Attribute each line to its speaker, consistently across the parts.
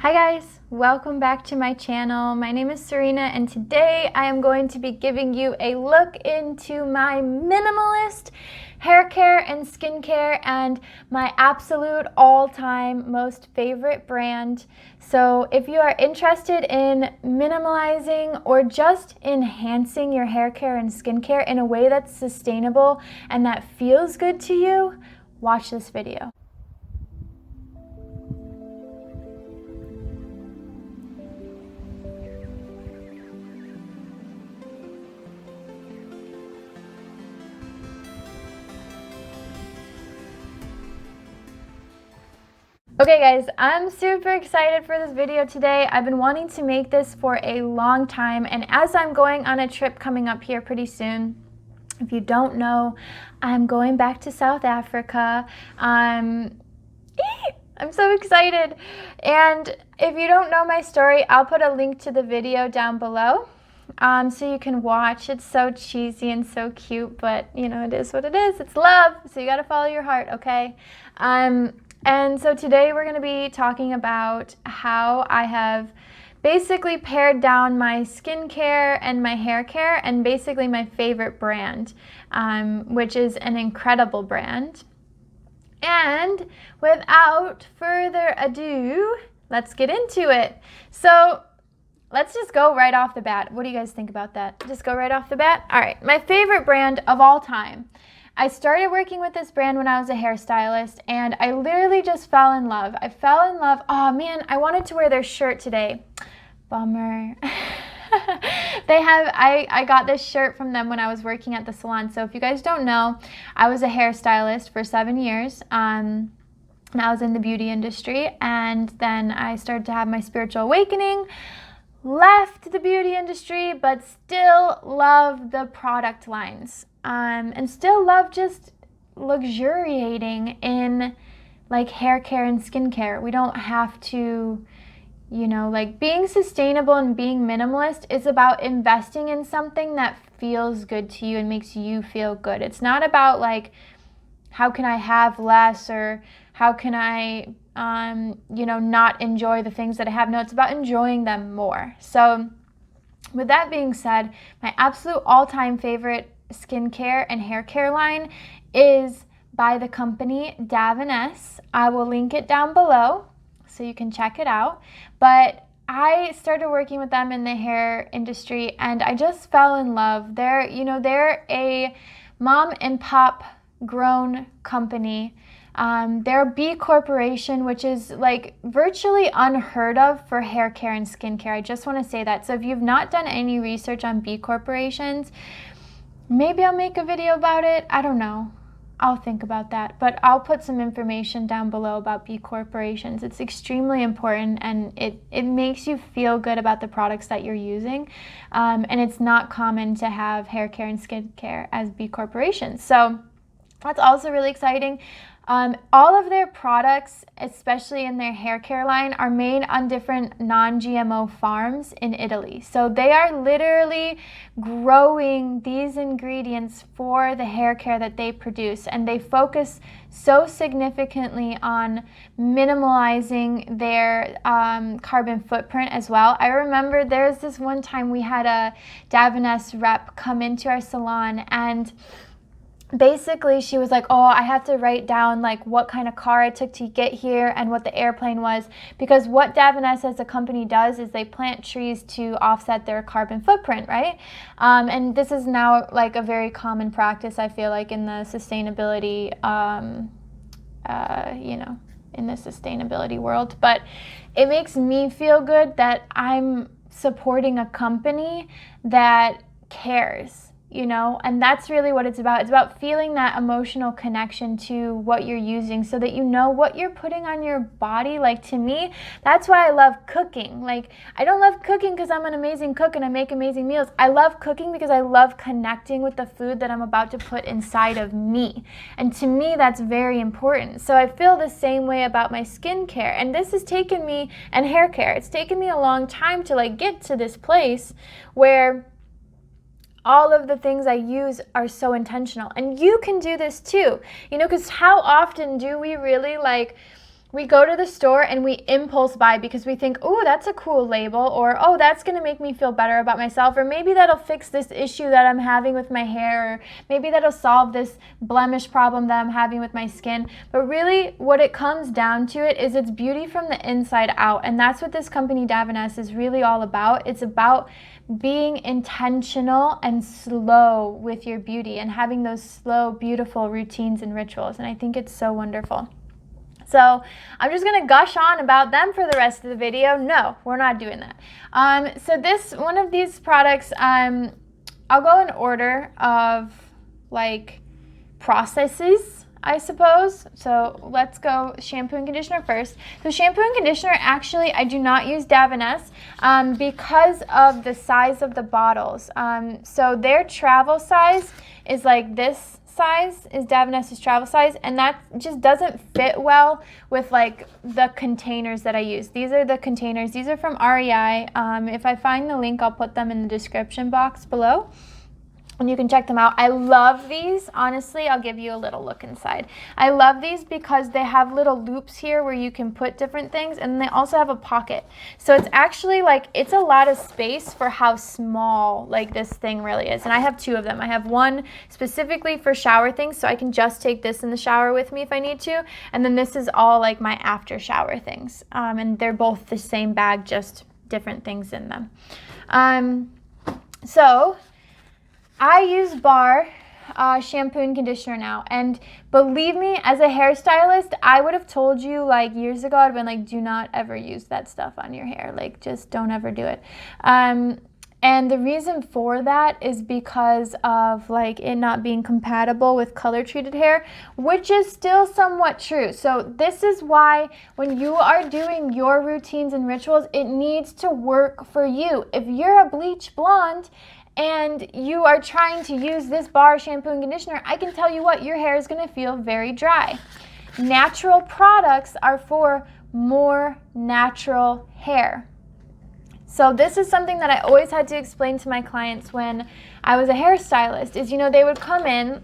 Speaker 1: Hi guys, welcome back to my channel. My name is Serena and today I am going to be giving you a look into my minimalist hair care and skincare and my absolute all-time most favorite brand. So if you are interested in minimalizing or just enhancing your hair care and skincare in a way that's sustainable and that feels good to you, watch this video. Okay guys, I'm super excited for this video today. I've been wanting to make this for a long time, and as I'm going on a trip coming up here pretty soon, if you don't know, I'm going back to South Africa. I'm so excited. And if you don't know my story, I'll put a link to the video down below. So you can watch. It's so cheesy and so cute, but you know, it is what it is. It's love, so you gotta follow your heart, okay? And so today we're going to be talking about how I have basically pared down my skincare and my hair care and basically my favorite brand, which is an incredible brand. And without further ado, let's get into it. So let's just go right off the bat. What do you guys think about that? Just go right off the bat? All right, my favorite brand of all time. I started working with this brand when I was a hairstylist, and I literally just fell in love. I fell in love. Oh man, I wanted to wear their shirt today. Bummer. I got this shirt from them when I was working at the salon. So if you guys don't know, I was a hairstylist for 7 years. And I was in the beauty industry, and then I started to have my spiritual awakening. Left the beauty industry, but still love the product lines, and still love just luxuriating in like hair care and skincare. We don't have to, you know, like being sustainable and being minimalist is about investing in something that feels good to you and makes you feel good. It's not about like, how can I have less, or how can I you know, not enjoy the things that I have. No, it's about enjoying them more. So with that being said, my absolute all-time favorite skincare and hair care line is by the company Davines. I will link it down below so you can check it out. But I started working with them in the hair industry and I just fell in love. They're a mom and pop grown company. They're a B Corporation, which is like virtually unheard of for hair care and skincare. I just want to say that. So if you've not done any research on B Corporations, maybe I'll make a video about it. I don't know. I'll think about that. But I'll put some information down below about B Corporations. It's extremely important, and it makes you feel good about the products that you're using. And it's not common to have hair care and skincare as B Corporations. So that's also really exciting. All of their products, especially in their hair care line, are made on different non-GMO farms in Italy. So they are literally growing these ingredients for the hair care that they produce, and they focus so significantly on minimalizing their carbon footprint as well. I remember there's this one time we had a Davines rep come into our salon, and basically she was like, oh, I have to write down like what kind of car I took to get here and what the airplane was, because what Davines as a company does is they plant trees to offset their carbon footprint, right? And this is now like a very common practice, I feel like, in the sustainability you know, in the sustainability world. But it makes me feel good that I'm supporting a company that cares, you know, and that's really what it's about. It's about feeling that emotional connection to what you're using so that you know what you're putting on your body. Like, to me, that's why I love cooking. Like, I don't love cooking because I'm an amazing cook and I make amazing meals. I love cooking because I love connecting with the food that I'm about to put inside of me. And to me, that's very important. So I feel the same way about my skincare. And this has taken me, and hair care, it's taken me a long time to like get to this place where all of the things I use are so intentional. And you can do this too, you know, because how often do we really like we go to the store and we impulse buy because we think, oh, that's a cool label, or oh, that's gonna make me feel better about myself, or maybe that'll fix this issue that I'm having with my hair, or maybe that'll solve this blemish problem that I'm having with my skin. But really what it comes down to is it's beauty from the inside out, and that's what this company Davines is really all about. It's about being intentional and slow with your beauty and having those slow, beautiful routines and rituals, and I think it's so wonderful. So I'm just gonna gush on about them for the rest of the video. No, we're not doing that. So this one of these products, I'll go in order of like processes, I suppose. So let's go shampoo and conditioner first. So shampoo and conditioner, actually, I do not use Davines because of the size of the bottles. So their travel size is like this size is Davines' travel size, and that just doesn't fit well with like the containers that I use. These are the containers. These are from REI. If I find the link, I'll put them in the description box below, and you can check them out. I love these. Honestly, I'll give you a little look inside. I love these because they have little loops here where you can put different things, and they also have a pocket. So it's actually like, it's a lot of space for how small like this thing really is. And I have two of them. I have one specifically for shower things, so I can just take this in the shower with me if I need to. And then this is all like my after shower things. And they're both the same bag, just different things in them. So I use Bar shampoo and conditioner now, and believe me, as a hairstylist, I would have told you like years ago, I'd been like, do not ever use that stuff on your hair, like just don't ever do it. And the reason for that is because of like it not being compatible with color treated hair, which is still somewhat true. So this is why when you are doing your routines and rituals, it needs to work for you. If you're a bleach blonde and you are trying to use this Bar shampoo and conditioner, I can tell you what, your hair is going to feel very dry. Natural products are for more natural hair. So this is something that I always had to explain to my clients when I was a hairstylist, is, you know, they would come in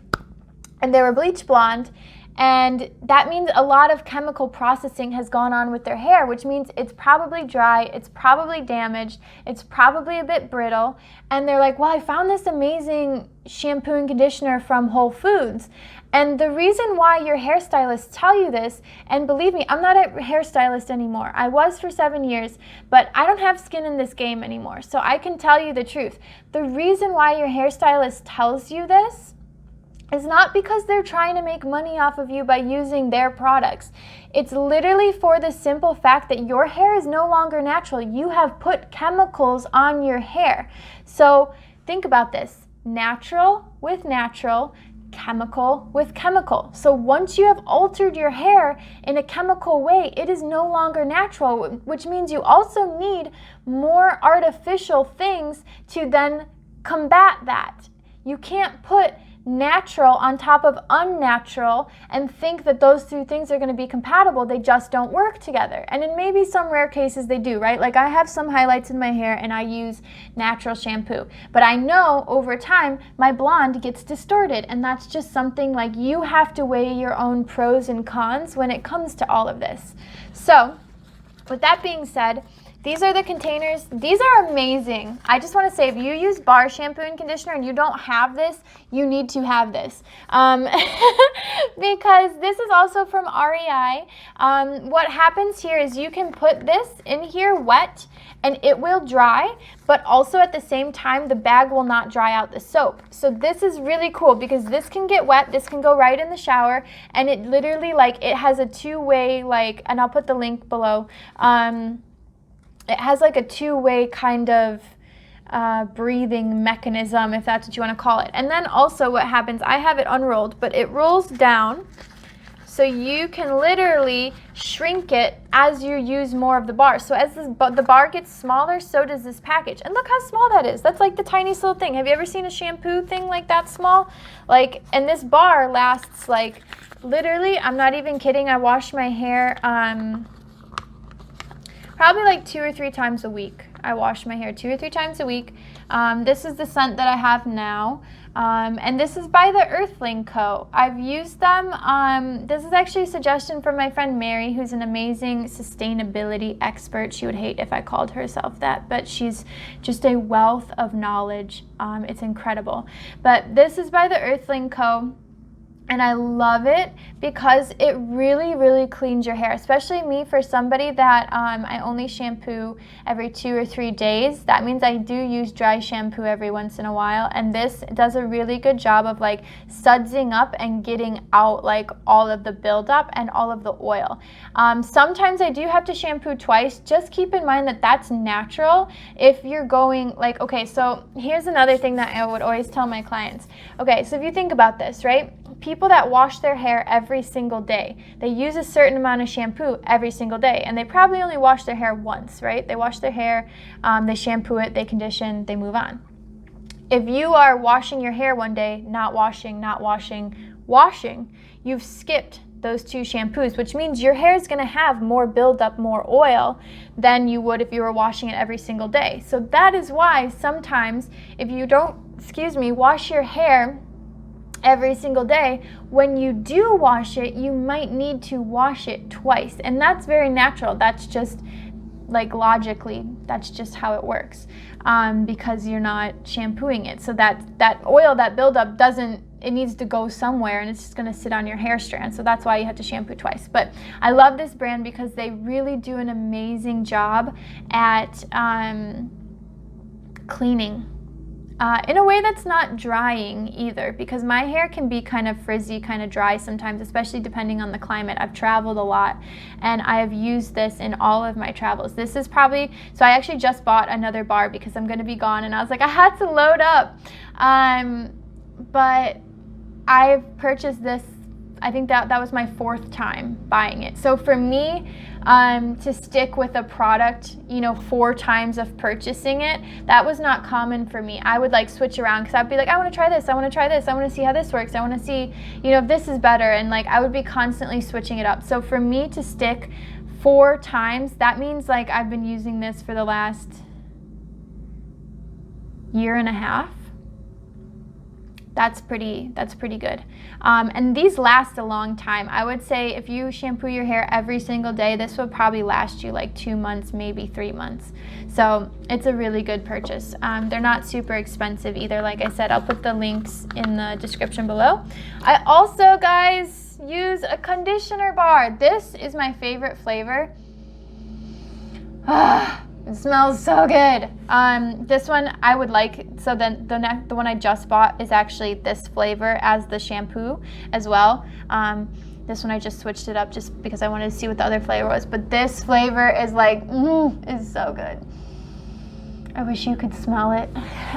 Speaker 1: and they were bleach blonde, and that means a lot of chemical processing has gone on with their hair, which means it's probably dry, it's probably damaged, it's probably a bit brittle. And they're like, well, I found this amazing shampoo and conditioner from Whole Foods. And the reason why your hairstylists tell you this, and believe me, I'm not a hairstylist anymore. I was for 7 years, but I don't have skin in this game anymore. So I can tell you the truth. The reason why your hairstylist tells you this is not because they're trying to make money off of you by using their products. It's literally for the simple fact that your hair is no longer natural. You have put chemicals on your hair. So think about this: natural with natural, chemical with chemical. So once you have altered your hair in a chemical way, it is no longer natural, which means you also need more artificial things to then combat that. You can't put natural on top of unnatural and think that those two things are going to be compatible. They just don't work together. And in maybe some rare cases they do, right? Like I have some highlights in my hair and I use natural shampoo, but I know over time my blonde gets distorted, and that's just something like you have to weigh your own pros and cons when it comes to all of this. So with that being said, these are the containers. These are amazing. I just want to say, if you use Bar shampoo and conditioner and you don't have this, you need to have this. Because this is also from REI. What happens here is you can put this in here wet and it will dry, but also at the same time, the bag will not dry out the soap. So this is really cool because this can get wet, this can go right in the shower, and it literally, like, it has a two-way, like, and I'll put the link below. It has like a two-way kind of breathing mechanism, if that's what you want to call it. And then also what happens, I have it unrolled, but it rolls down so you can literally shrink it as you use more of the bar. So as the bar gets smaller, so does this package. And look how small that is. That's like the tiniest little thing. Have you ever seen a shampoo thing like that small? Like, and this bar lasts like, literally, I'm not even kidding, I wash my hair probably like 2 or 3 times a week. I wash my hair 2 or 3 times a week. This is the scent that I have now. And this is by the Earthling Co. I've used them. This is actually a suggestion from my friend Mary, who's an amazing sustainability expert. She would hate if I called herself that, but she's just a wealth of knowledge. It's incredible. But this is by the Earthling Co. And I love it because it really, really cleans your hair, especially me, for somebody that I only shampoo every 2 or 3 days. That means I do use dry shampoo every once in a while. And this does a really good job of like sudsing up and getting out like all of the buildup and all of the oil. Sometimes I do have to shampoo twice. Just keep in mind that that's natural. If you're going like, okay, so here's another thing that I would always tell my clients. Okay, so if you think about this, right? People that wash their hair every single day, they use a certain amount of shampoo every single day, and they probably only wash their hair once, right? They wash their hair, they shampoo it, they condition, they move on. If you are washing your hair one day, not washing, washing, you've skipped those 2 shampoos, which means your hair is going to have more buildup, more oil than you would if you were washing it every single day. So that is why sometimes if you don't, wash your hair every single day, when you do wash it, you might need to wash it twice. And that's very natural. That's just like logically, that's just how it works, because you're not shampooing it. So that oil, that buildup it needs to go somewhere, and it's just going to sit on your hair strand. So that's why you have to shampoo twice. But I love this brand because they really do an amazing job at cleaning. In a way that's not drying either, because my hair can be kind of frizzy, kind of dry sometimes, especially depending on the climate. I've traveled a lot and I have used this in all of my travels. This is probably, so I actually just bought another bar because I'm going to be gone, and I was like, I had to load up. But I've purchased this, I think that was my 4th time buying it. So for me, to stick with a product, 4 times of purchasing it, that was not common for me. I would like switch around because I'd be like, I want to try this, I want to try this, I want to see how this works, I want to see, if this is better, and like I would be constantly switching it up. So for me to stick 4 times, that means like I've been using this for the last 1.5 years. That's pretty good. And these last a long time. I would say if you shampoo your hair every single day, this would probably last you like 2 months, maybe 3 months. So it's a really good purchase. They're not super expensive either. Like I said, I'll put the links in the description below. I also, guys, use a conditioner bar. This is my favorite flavor. It smells so good. This one I would like, so then the one I just bought is actually this flavor as the shampoo as well. This one I just switched it up just because I wanted to see what the other flavor was, but this flavor is like, is so good. I wish you could smell it.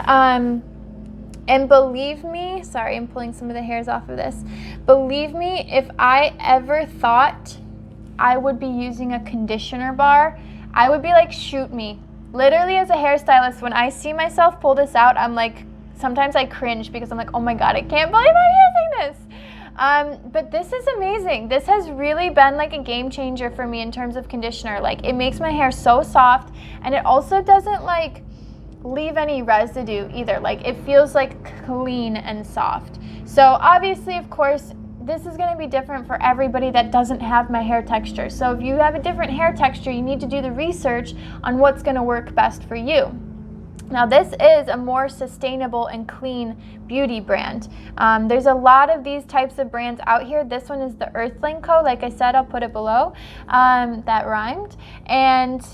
Speaker 1: And believe me, sorry, I'm pulling some of the hairs off of this. Believe me, if I ever thought I would be using a conditioner bar, I would be like, shoot me. Literally, as a hairstylist, when I see myself pull this out, I'm like, sometimes I cringe because I'm like, oh my God, I can't believe I'm using this. But this is amazing. This has really been like a game changer for me in terms of conditioner. Like, it makes my hair so soft, and it also doesn't like leave any residue either. Like, it feels like clean and soft. So obviously, of course, this is going to be different for everybody that doesn't have my hair texture. So if you have a different hair texture, you need to do the research on what's going to work best for you. Now, this is a more sustainable and clean beauty brand. There's a lot of these types of brands out here. This one is the Earthling Co. Like I said, I'll put it below. That rhymed. And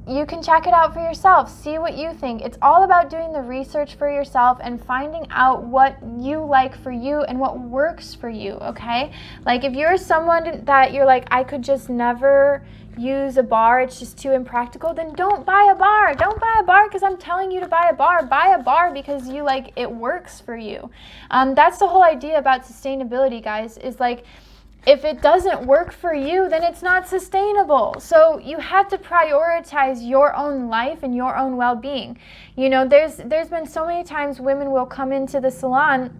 Speaker 1: you can check it out for yourself. See what you think. It's all about doing the research for yourself and finding out what you like for you and what works for you, okay? Like, if you're someone that you're like, I could just never use a bar, it's just too impractical, then don't buy a bar. Don't buy a bar because I'm telling you to buy a bar. Buy a bar because you like it works for you. That's the whole idea about sustainability, guys, is like, if it doesn't work for you, then it's not sustainable. So you have to prioritize your own life and your own well-being. There's been so many times women will come into the salon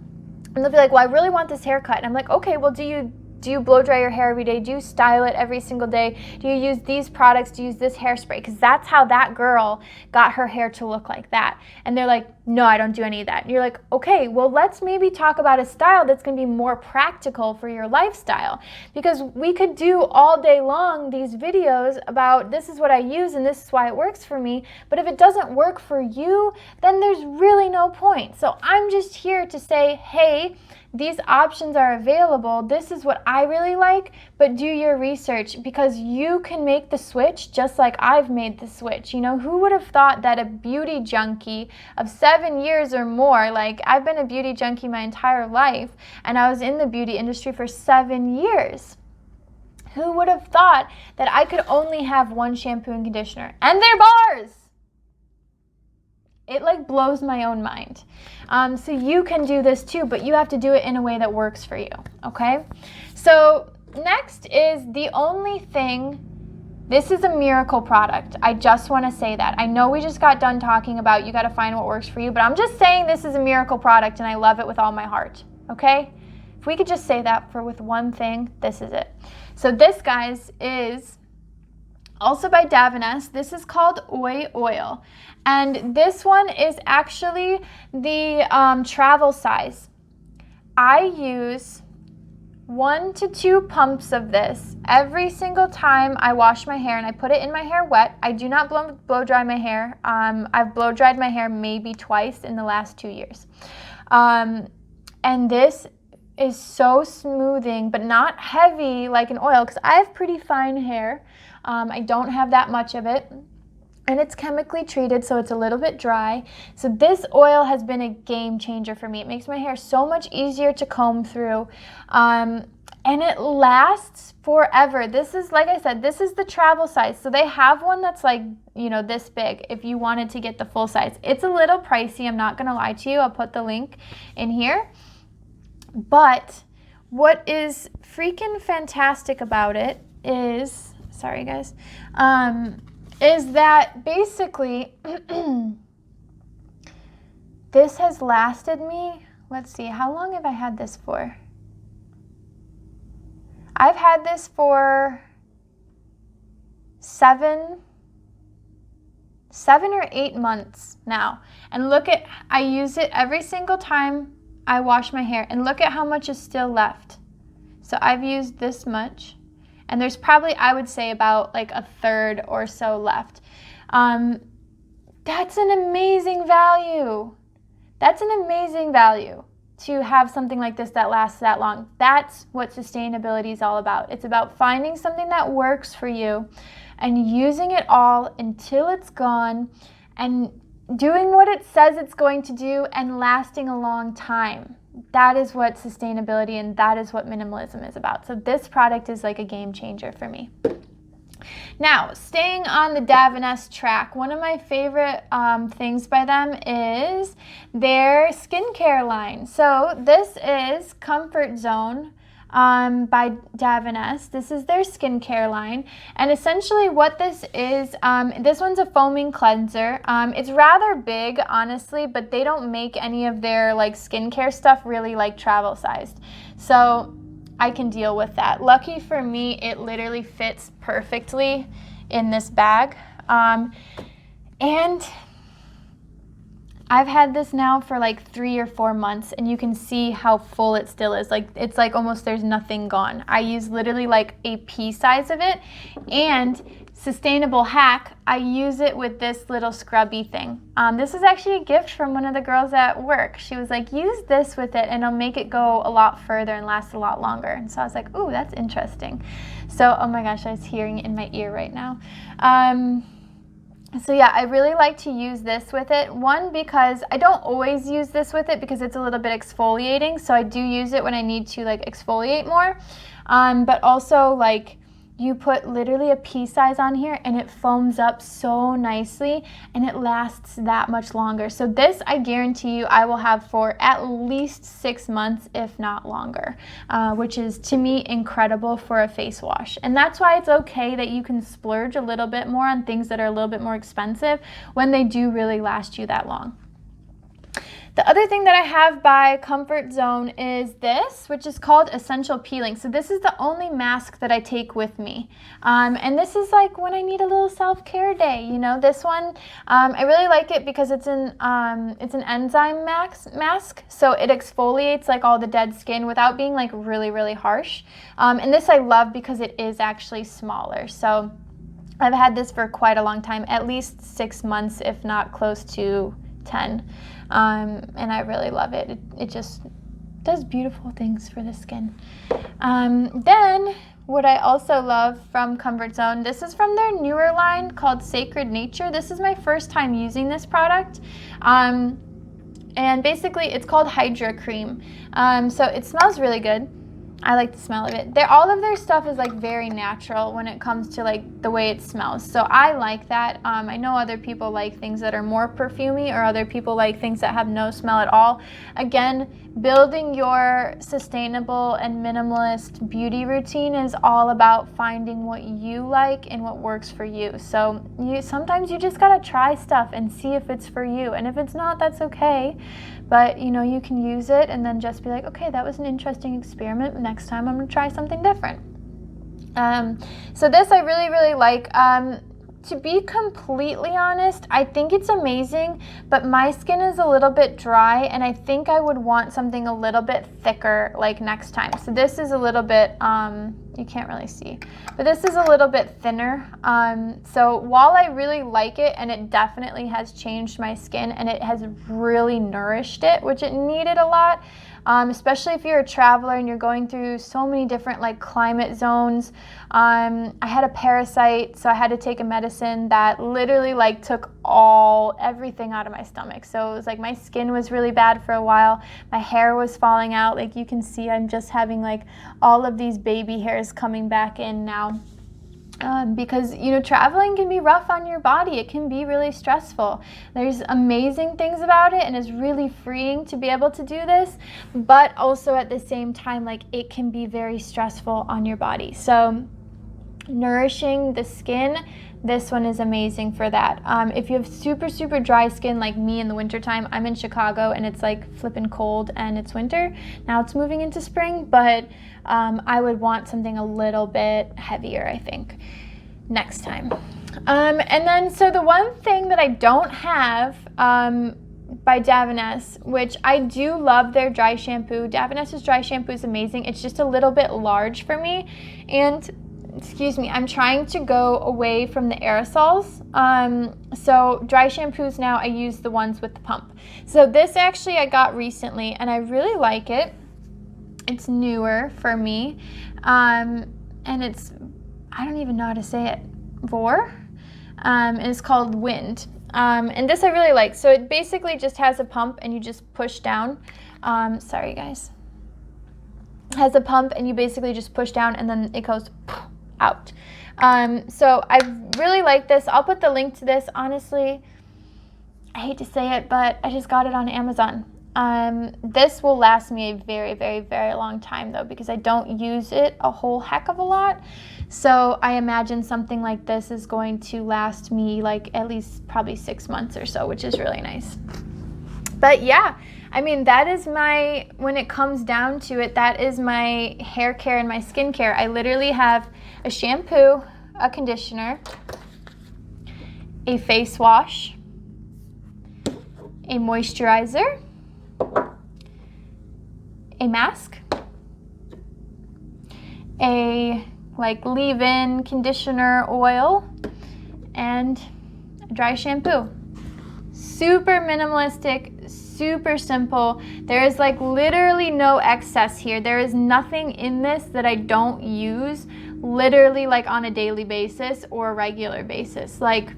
Speaker 1: and they'll be like, well, I really want this haircut. And I'm like, okay, well, do you blow dry your hair every day? Do you style it every single day? Do you use these products? Do you use this hairspray? Because that's how that girl got her hair to look like that. And they're like, No, I don't do any of that. And you're like, okay, well, let's maybe talk about a style that's going to be more practical for your lifestyle, because we could do all day long these videos about this is what I use and this is why it works for me. But if it doesn't work for you, then there's really no point. So I'm just here to say, hey, these options are available. This is what I really like, but do your research, because you can make the switch just like I've made the switch. You know, who would have thought that a beauty junkie of 7 years or more, like I've been a beauty junkie my entire life, and I was in the beauty industry for 7 years. Who would have thought that I could only have one shampoo and conditioner? And they're bars! It like blows my own mind. So you can do this too, but you have to do it in a way that works for you, okay? So next is the only thing, this is a miracle product. I just want to say that. I know we just got done talking about you got to find what works for you, but I'm just saying this is a miracle product and I love it with all my heart, okay? If we could just say that with one thing, this is it. So this, guys, is also by Davines. This is called Oi Oil. And this one is actually the travel size. I use 1 to 2 pumps of this every single time I wash my hair, and I put it in my hair wet. I do not blow dry my hair. I've blow dried my hair maybe twice in the last 2 years. And this is so smoothing, but not heavy like an oil, because I have pretty fine hair. I don't have that much of it. And it's chemically treated, so it's a little bit dry. So this oil has been a game changer for me. It makes my hair so much easier to comb through. And it lasts forever. This is, like I said, this is the travel size. So they have one that's like, you know, this big if you wanted to get the full size. It's a little pricey, I'm not gonna lie to you. I'll put the link in here. But what is freaking fantastic about it is, sorry guys, is that basically this has lasted me, let's see, how long have I had this for? I've had this for 7 or 8 months now. And look at, I use it every single time I wash my hair, and look at how much is still left. So I've used this much. And there's probably, I would say, about like a third or so left. That's an amazing value. That's an amazing value to have something like this that lasts that long. That's what sustainability is all about. It's about finding something that works for you and using it all until it's gone and doing what it says it's going to do and lasting a long time. That is what sustainability and that is what minimalism is about. So this product is like a game changer for me. Now, staying on the Davines track, one of my favorite things by them is their skincare line. So this is Comfort Zone by Davines. This is their skincare line, and essentially what this is, this one's a foaming cleanser. It's rather big, honestly, but they don't make any of their like skincare stuff really like travel sized, so I can deal with that. Lucky for me, it literally fits perfectly in this bag, and I've had this now for like 3 or 4 months, and you can see how full it still is. Like, it's like almost there's nothing gone. I use literally like a pea size of it. And sustainable hack, I use it with this little scrubby thing. This is actually a gift from one of the girls at work. She was like, use this with it and it'll make it go a lot further and last a lot longer. And so I was like, ooh, that's interesting. So, oh my gosh, I was hearing it in my ear right now. So yeah, I really like to use this with it. One, because I don't always use this with it because it's a little bit exfoliating. So I do use it when I need to like exfoliate more. But also like you put literally a pea size on here and it foams up so nicely and it lasts that much longer. So this, I guarantee you, I will have for at least 6 months, if not longer, which is to me incredible for a face wash. And that's why it's okay that you can splurge a little bit more on things that are a little bit more expensive when they do really last you that long. The other thing that I have by Comfort Zone is this, which is called Essential Peeling. So this is the only mask that I take with me. And this is like when I need a little self-care day, you know. This one, I really like it because it's an enzyme mask. So it exfoliates like all the dead skin without being like really, really harsh. And this I love because it is actually smaller. So I've had this for quite a long time, at least 6 months, if not close to 10. And I really love it. It just does beautiful things for the skin. Then what I also love from Comfort Zone, this is from their newer line called Sacred Nature. This is my first time using this product. And basically it's called Hydra Cream. So it smells really good. I like the smell of it. All of their stuff is like very natural when it comes to like the way it smells. So I like that. I know other people like things that are more perfumey, or other people like things that have no smell at all. Again, building your sustainable and minimalist beauty routine is all about finding what you like and what works for you. So sometimes you just gotta try stuff and see if it's for you. And if it's not, that's okay. But you know, you can use it and then just be like, okay, that was an interesting experiment. Next time I'm gonna try something different. So this I really, really like. To be completely honest, I think it's amazing, but my skin is a little bit dry, and I think I would want something a little bit thicker like next time. So this is a little bit, you can't really see, but this is a little bit thinner. So while I really like it, and it definitely has changed my skin, and it has really nourished it, which it needed a lot, especially if you're a traveler and you're going through so many different like climate zones. I had a parasite, so I had to take a medicine that literally like took everything out of my stomach. So it was like my skin was really bad for a while. My hair was falling out. Like you can see, I'm just having like all of these baby hairs coming back in now. Because, you know, traveling can be rough on your body. It can be really stressful. There's amazing things about it, and it's really freeing to be able to do this, but also at the same time, like it can be very stressful on your body. So Nourishing the Skin, this one is amazing for that. If you have super, super dry skin like me in the wintertime, I'm in Chicago and it's like flipping cold and it's winter. Now it's moving into spring, but I would want something a little bit heavier, I think, next time. And then, so the one thing that I don't have by Davines, which I do love their dry shampoo. Davines' dry shampoo is amazing. It's just a little bit large for me. And excuse me, I'm trying to go away from the aerosols. So dry shampoos now, I use the ones with the pump. So this actually I got recently, and I really like it. It's newer for me. And it's, I don't even know how to say it, Vor. And it's called Wind. And this I really like. So it basically just has a pump and you just push down. Sorry guys. It has a pump and you basically just push down and then it goes out. So I really like this. I'll put the link to this. Honestly, I hate to say it, but I just got it on Amazon. This will last me a very, very, very long time though, because I don't use it a whole heck of a lot. So I imagine something like this is going to last me like at least probably 6 months or so, which is really nice. But yeah, I mean, that is when it comes down to it, that is my hair care and my skincare. I literally have a shampoo, a conditioner, a face wash, a moisturizer, a mask, a like leave-in conditioner oil, and a dry shampoo. Super minimalistic, super simple. There is like literally no excess here. There is nothing in this that I don't use literally like on a daily basis or a regular basis. Like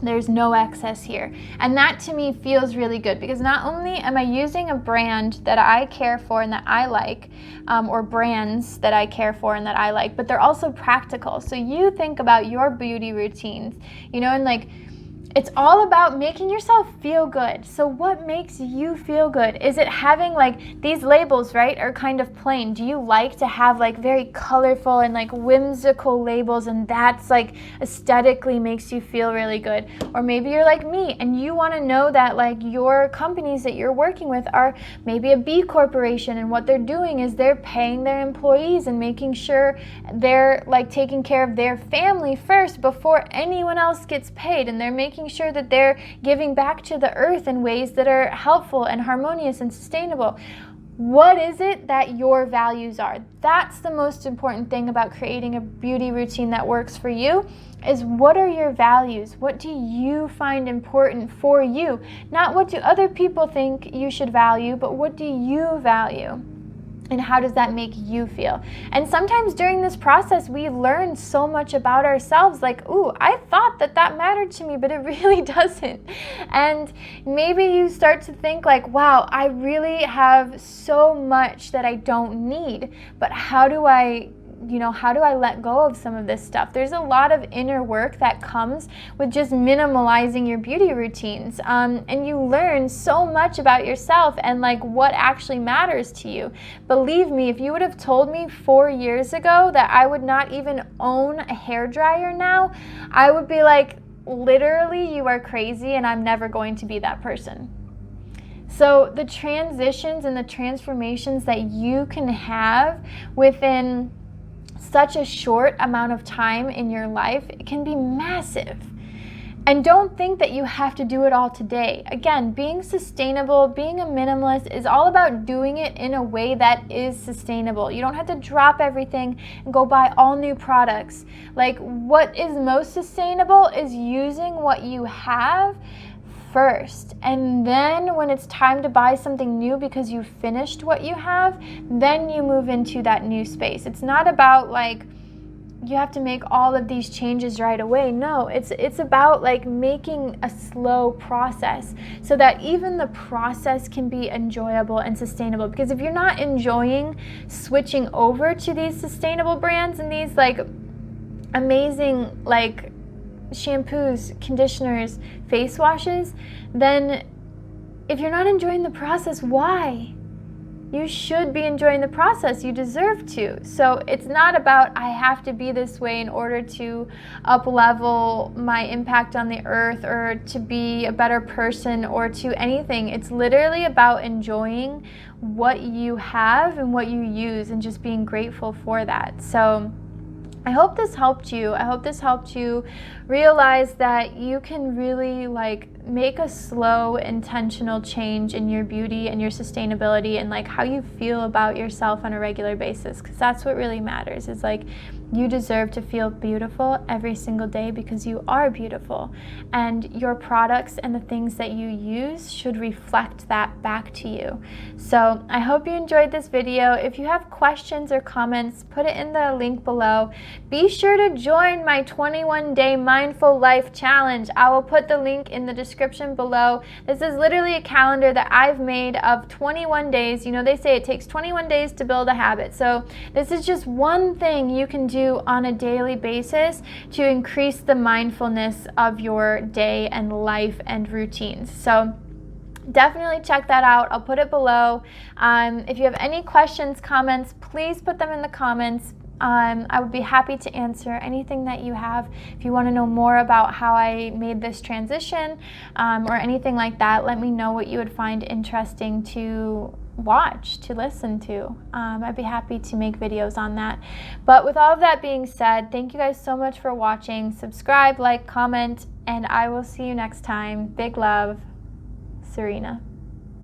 Speaker 1: there's no excess here. And that to me feels really good, because not only am I using a brand that I care for and that I like, or brands that I care for and that I like, but they're also practical. So you think about your beauty routines, you know, and like It's all about making yourself feel good. So what makes you feel good? Is it having like these labels, right, are kind of plain? Do you like to have like very colorful and like whimsical labels, and that's like aesthetically makes you feel really good? Or maybe you're like me and you want to know that like your companies that you're working with are maybe a B corporation, and what they're doing is they're paying their employees and making sure they're like taking care of their family first before anyone else gets paid, and they're making sure that they're giving back to the earth in ways that are helpful and harmonious and sustainable. What is it that your values are? That's the most important thing about creating a beauty routine that works for you, is what are your values? What do you find important for you? Not what do other people think you should value, but what do you value? And how does that make you feel? And sometimes during this process, we learn so much about ourselves, like, ooh, I thought that that mattered to me, but it really doesn't. And maybe you start to think like, wow, I really have so much that I don't need, but how do I let go of some of this stuff? There's a lot of inner work that comes with just minimalizing your beauty routines. And you learn so much about yourself and like what actually matters to you. Believe me, if you would have told me 4 years ago that I would not even own a hairdryer now, I would be like, literally, you are crazy and I'm never going to be that person. So the transitions and the transformations that you can have within such a short amount of time in your life, it can be massive. And don't think that you have to do it all today. Again, being sustainable, being a minimalist is all about doing it in a way that is sustainable. You don't have to drop everything and go buy all new products. Like, what is most sustainable is using what you have first, and then when it's time to buy something new because you finished what you have, then you move into that new space. It's not about like you have to make all of these changes right away. No, it's about like making a slow process so that even the process can be enjoyable and sustainable. Because if you're not enjoying switching over to these sustainable brands and these like amazing like shampoos, conditioners, face washes, then if you're not enjoying the process, why? You should be enjoying the process. You deserve to. So it's not about I have to be this way in order to up-level my impact on the earth or to be a better person or to anything. It's literally about enjoying what you have and what you use and just being grateful for that. So I hope this helped you. I hope this helped you realize that you can really like make a slow, intentional change in your beauty and your sustainability and like how you feel about yourself on a regular basis, because that's what really matters. It's like you deserve to feel beautiful every single day because you are beautiful, and your products and the things that you use should reflect that back to you. So I hope you enjoyed this video. If you have questions or comments, put it in the link below. Be sure to join my 21-day Mindful Life Challenge. I will put the link in the description below. This is literally a calendar that I've made of 21 days. You know, they say it takes 21 days to build a habit. So this is just one thing you can do on a daily basis to increase the mindfulness of your day and life and routines. So definitely check that out. I'll put it below. If you have any questions, comments, please put them in the comments. I would be happy to answer anything that you have. If you want to know more about how I made this transition or anything like that, let me know what you would find interesting to watch, to listen to. I'd be happy to make videos on that. But with all of that being said, thank you guys so much for watching. Subscribe, like, comment, and I will see you next time. Big love, Serena.